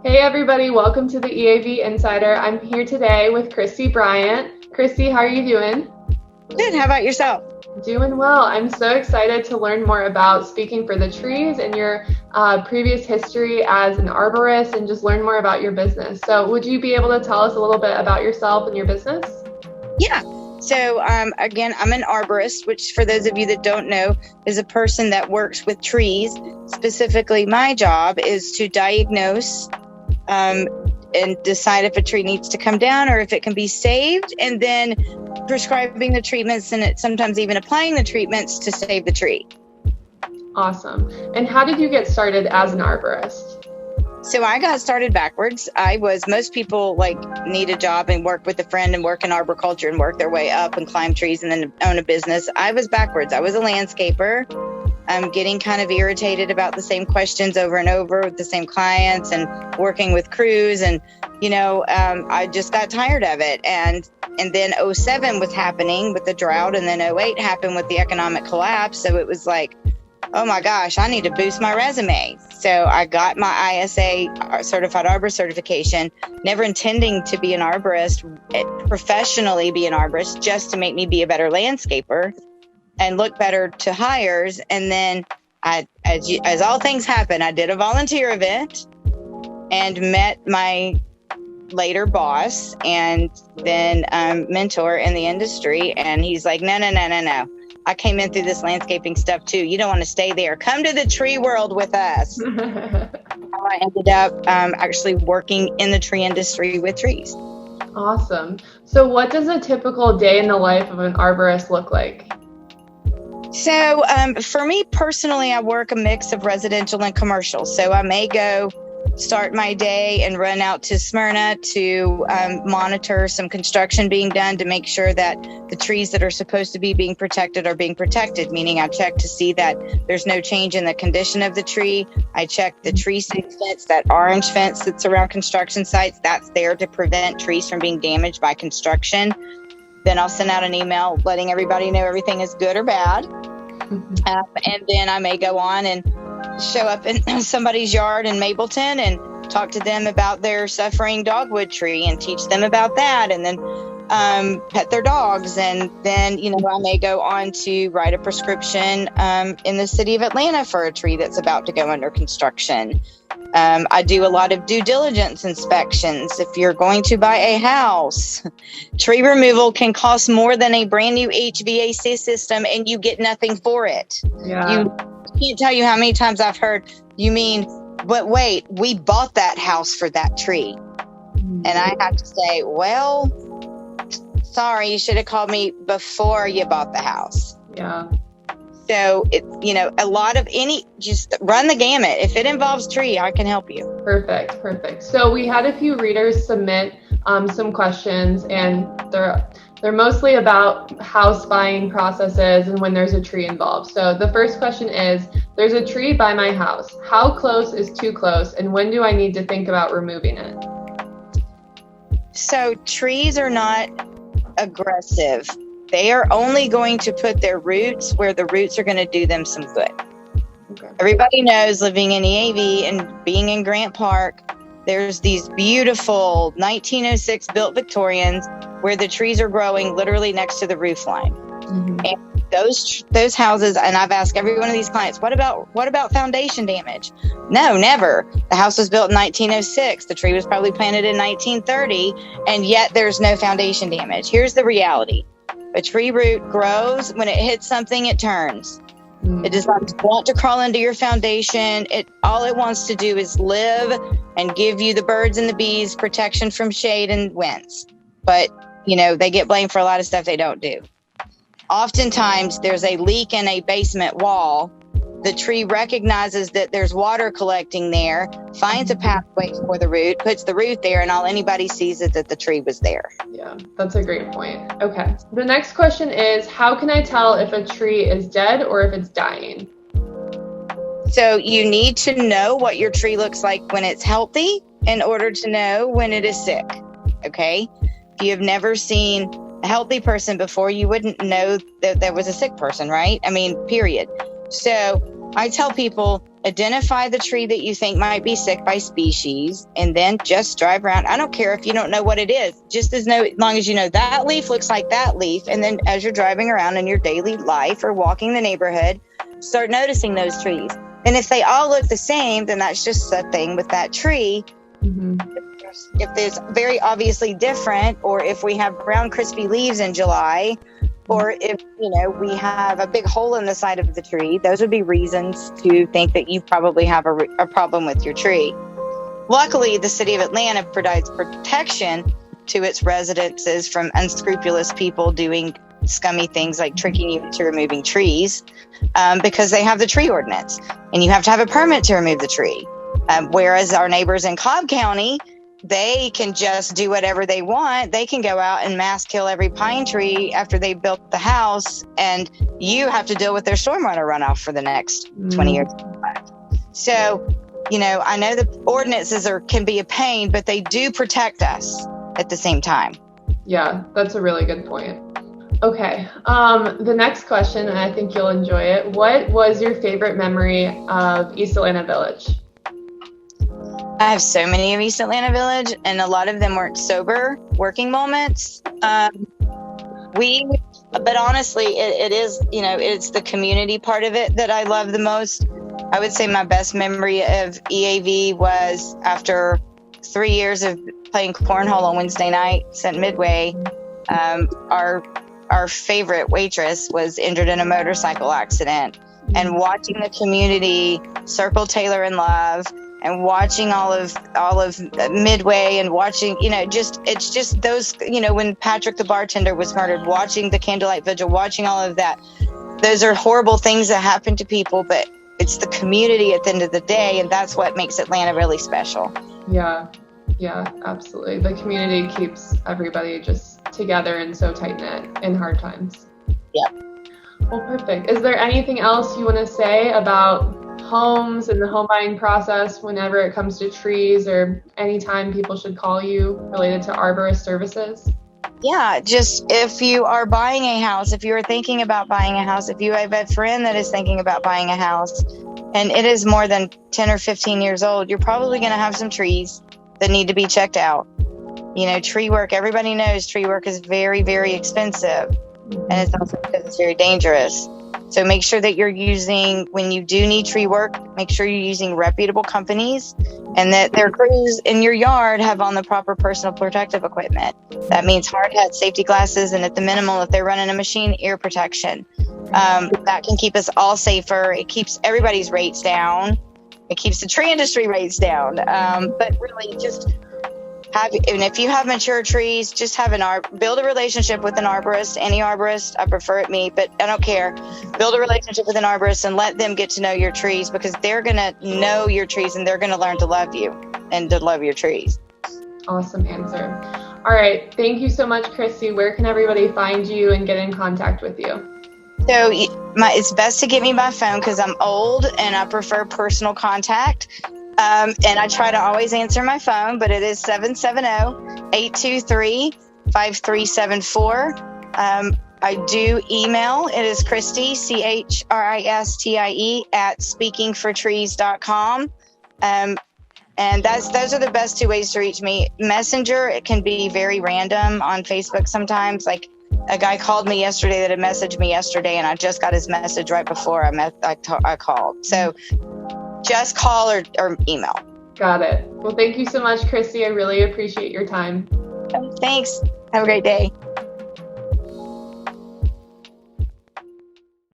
Hey everybody, welcome to the EAV Insider. I'm here today with Christie Bryant. Christie, how are you doing? Good. How about yourself? Doing well. I'm so excited to learn more about speaking for the trees and your previous history as an arborist and just learn more about your business. So would you be able to tell us a little bit about yourself and your business? Yeah. So, again, I'm an arborist, which for those of you that don't know, is a person that works with trees. Specifically, my job is to diagnose and decide if a tree needs to come down or if it can be saved, and then prescribing the treatments and sometimes even applying the treatments to save the tree. Awesome. And how did you get started as an arborist? So I got started backwards. Most people need a job and work with a friend and work in arboriculture and work their way up and climb trees and then own a business. I was backwards. I was a landscaper. I'm getting kind of irritated about the same questions over and over with the same clients and working with crews. And, I just got tired of it. And then '07 was happening with the drought, and then '08 happened with the economic collapse. So it was like, oh my gosh, I need to boost my resume. So I got my ISA certified arborist certification, never intending to be an arborist, professionally be an arborist, just to make me be a better landscaper and look better to hires. And then as all things happen, I did a volunteer event and met my later boss and then mentor in the industry. And he's like, no. I came in through this landscaping stuff too. You don't want to stay there. Come to the tree world with us. I ended up actually working in the tree industry with trees. Awesome. So what does a typical day in the life of an arborist look like? So for me personally, I work a mix of residential and commercial. So I may go start my day and run out to Smyrna to monitor some construction being done to make sure that the trees that are supposed to be being protected are being protected, meaning I check to see that there's no change in the condition of the tree. I check the tree fence, that orange fence that's around construction sites, that's there to prevent trees from being damaged by construction. Then I'll send out an email letting everybody know everything is good or bad. And then I may go on and show up in somebody's yard in Mapleton and talk to them about their suffering dogwood tree and teach them about that, and then pet their dogs. And then, I may go on to write a prescription in the city of Atlanta for a tree that's about to go under construction. I do a lot of due diligence inspections. If you're going to buy a house, tree removal can cost more than a brand new HVAC system and you get nothing for it. Yeah. Can't tell you how many times I've heard, you mean, but wait, we bought that house for that tree. And I have to say, well, sorry, you should have called me before you bought the house. Yeah. So, a lot of just run the gamut. If it involves tree, I can help you. Perfect. So we had a few readers submit some questions, and they're mostly about house buying processes and when there's a tree involved. So the first question is, there's a tree by my house. How close is too close, and when do I need to think about removing it? So trees are not aggressive. They are only going to put their roots where the roots are going to do them some good. Okay. Everybody knows, living in EAV and being in Grant Park, there's these beautiful 1906 built Victorians where the trees are growing literally next to the roof line. Mm-hmm. And those houses, and I've asked every one of these clients, what about foundation damage? No, never. The house was built in 1906. The tree was probably planted in 1930, and yet there's no foundation damage. Here's the reality. A tree root grows. When it hits something, it turns. It does not want to crawl into your foundation. All it wants to do is live and give you the birds and the bees protection from shade and winds. But, they get blamed for a lot of stuff they don't do. Oftentimes, there's a leak in a basement wall. The tree recognizes that there's water collecting there, finds a pathway for the root, puts the root there, and all anybody sees is that the tree was there. Yeah, that's a great point. Okay. The next question is, how can I tell if a tree is dead or if it's dying? So you need to know what your tree looks like when it's healthy in order to know when it is sick. Okay? If you have never seen a healthy person before, you wouldn't know that there was a sick person, right? I mean, period. So I tell people, identify the tree that you think might be sick by species, and then just drive around. I don't care if you don't know what it is, just as long as you know that leaf looks like that leaf. And then as you're driving around in your daily life or walking the neighborhood, start noticing those trees. And if they all look the same, then that's just a thing with that tree. Mm-hmm. If there's very obviously different, or if we have brown crispy leaves in July, or if, we have a big hole in the side of the tree, those would be reasons to think that you probably have a problem with your tree. Luckily, the city of Atlanta provides protection to its residences from unscrupulous people doing scummy things like tricking you into removing trees, because they have the tree ordinance and you have to have a permit to remove the tree. Whereas our neighbors in Cobb County, they can just do whatever they want. They can go out and mass kill every pine tree after they built the house, and you have to deal with their stormwater runoff for the next 20 years. So, I know the ordinances can be a pain, but they do protect us at the same time. Yeah, that's a really good point. Okay, the next question, and I think you'll enjoy it. What was your favorite memory of East Atlanta Village? I have so many of East Atlanta Village, and a lot of them weren't sober working moments. But honestly, it is, it's the community part of it that I love the most. I would say my best memory of EAV was after 3 years of playing cornhole on Wednesday nights at Midway. Our favorite waitress was injured in a motorcycle accident, and watching the community circle Taylor in love, and watching all of Midway, and watching, it's just those, when Patrick the bartender was murdered, watching the candlelight vigil, watching all of that. Those are horrible things that happen to people, but it's the community at the end of the day, and that's what makes Atlanta really special. Yeah, absolutely. The community keeps everybody just together and so tight-knit in hard times. Yeah. Well, perfect. Is there anything else you want to say about homes and the home buying process whenever it comes to trees, or anytime people should call you related to arborist services? Yeah, just if you are buying a house, if you are thinking about buying a house, if you have a friend that is thinking about buying a house and it is more than 10 or 15 years old, you're probably going to have some trees that need to be checked out. Tree work, everybody knows tree work is very, very expensive, and it's also because it's very dangerous. So make sure that when you do need tree work, make sure you're using reputable companies, and that their crews in your yard have on the proper personal protective equipment. That means hard hat, safety glasses, and at the minimal, if they're running a machine, ear protection. That can keep us all safer. It keeps everybody's rates down. It keeps the tree industry rates down. But really just and if you have mature trees, just build a relationship with an arborist, any arborist. I prefer it me, but I don't care. Build a relationship with an arborist and let them get to know your trees, because they're going to know your trees and they're going to learn to love you and to love your trees. Awesome answer. All right. Thank you so much, Christie. Where can everybody find you and get in contact with you? So it's best to get me by phone because I'm old and I prefer personal contact. And I try to always answer my phone, but it is 770-823-5374. I do email. It is Christie, CHRISTIE @speakingfortrees.com. And those are the best two ways to reach me. Messenger, it can be very random on Facebook sometimes. Like a guy called me yesterday that had messaged me yesterday, and I just got his message right before I called. So just call or email. Got it. Well, thank you so much, Christie. I really appreciate your time. Thanks. Have a great day.